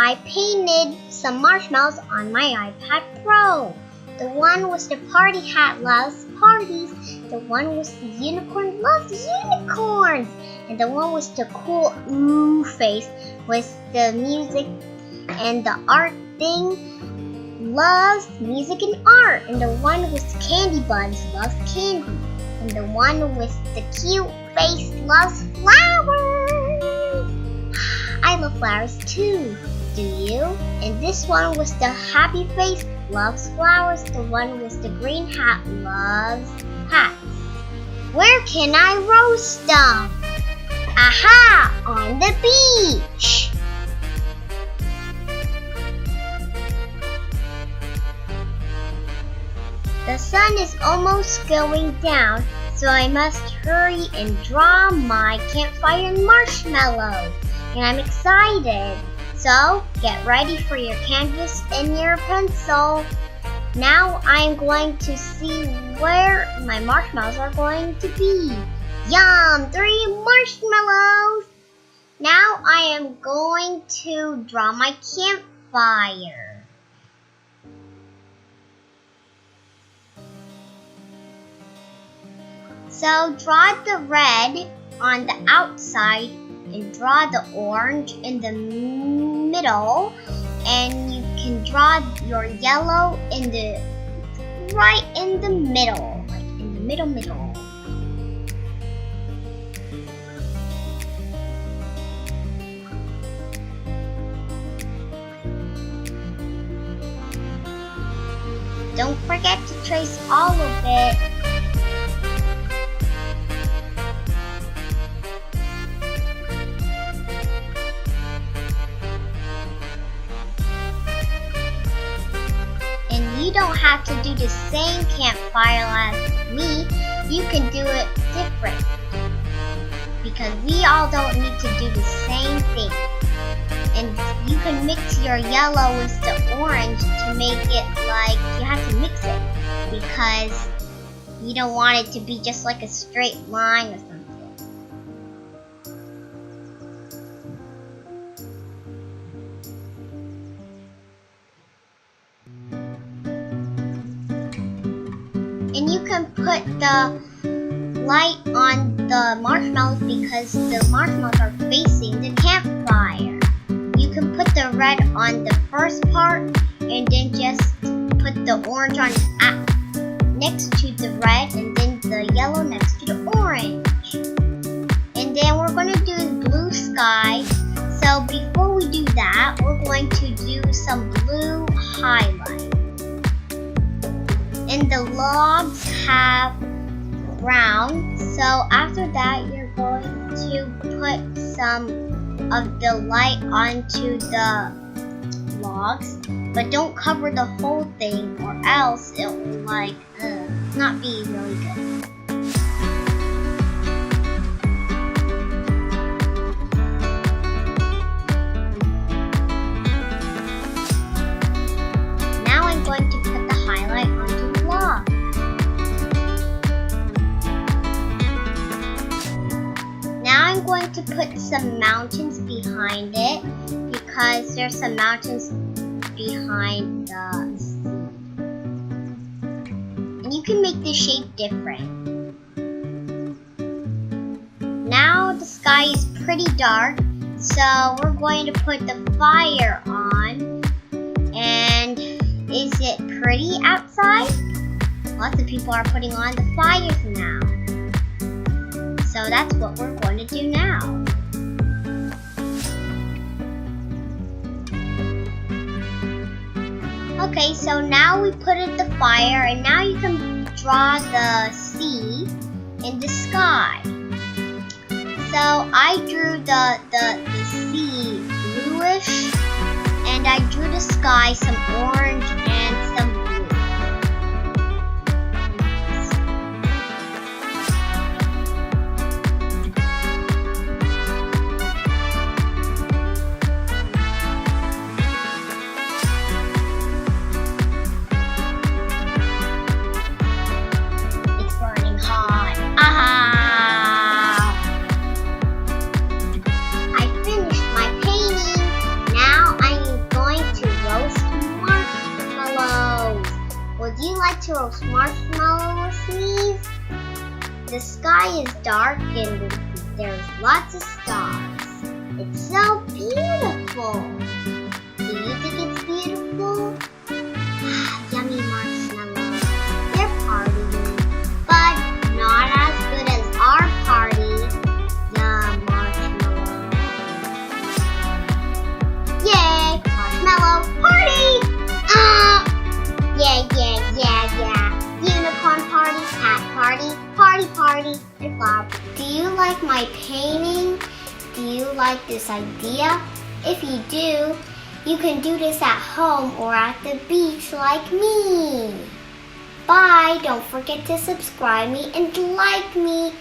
I painted some marshmallows on my iPad Pro. The one with the party hat loves parties. The one with the unicorn loves unicorns. And the one with the cool ooh face with the music and the art thing loves music and art. And the one with the candy buns loves candy. And the one with the cute face loves flowers. I love flowers too. Do you? And this one with the happy face loves flowers. The one with the green hat loves hats. Where can I roast them? Aha! On the beach! The sun is almost going down, so I must hurry and draw my campfire and marshmallows. And I'm excited. So, get ready for your canvas and your pencil. Now I'm going to see where my marshmallows are going to be. Yum! 3 marshmallows! Now I am going to draw my campfire. So draw the red on the outside and draw the orange in the middle, and you can draw your yellow in the right in the middle, like in the middle. Don't forget to trace all of it. You don't have to do the same campfire as me. You can do it different. Because we all don't need to do the same thing. And you can mix your yellow with the orange to make it like you have to mix it. Because you don't want it to be just like a straight line or something. And you can put the light on the marshmallows because the marshmallows are facing the campfire. You can put the red on the first part and then just put the orange on next to the red and then the yellow next to the orange. And then we're going to do blue sky. So before we do that, we're going to do some blue highlight. And the logs have brown, so after that you're going to put some of the light onto the logs, but don't cover the whole thing or else it will not be really good. Now I'm going to put the highlight onto the log. Now I'm going to put some mountains behind it because there's some mountains behind the sea. And you can make the shape different. Now the sky is pretty dark, so we're going to put the fire on. And is it pretty outside? Lots of people are putting on the fires now. So that's what we're going to do now. Okay, so now we put in the fire and now you can draw the sea in the sky. So I drew the sea bluish and I drew the sky some orange and some blue. roast marshmallows sneeze? The sky is dark and there's lots of stars. It's so beautiful. Do you think it's beautiful? Yummy marshmallows. They're partying, but not as good as our party. Yum, marshmallows. Yay, marshmallow party! Yeah. Unicorn party, cat party, and flower. Do you like my painting? Do you like this idea? If you do, you can do this at home or at the beach like me. Bye! Don't forget to subscribe me and like me.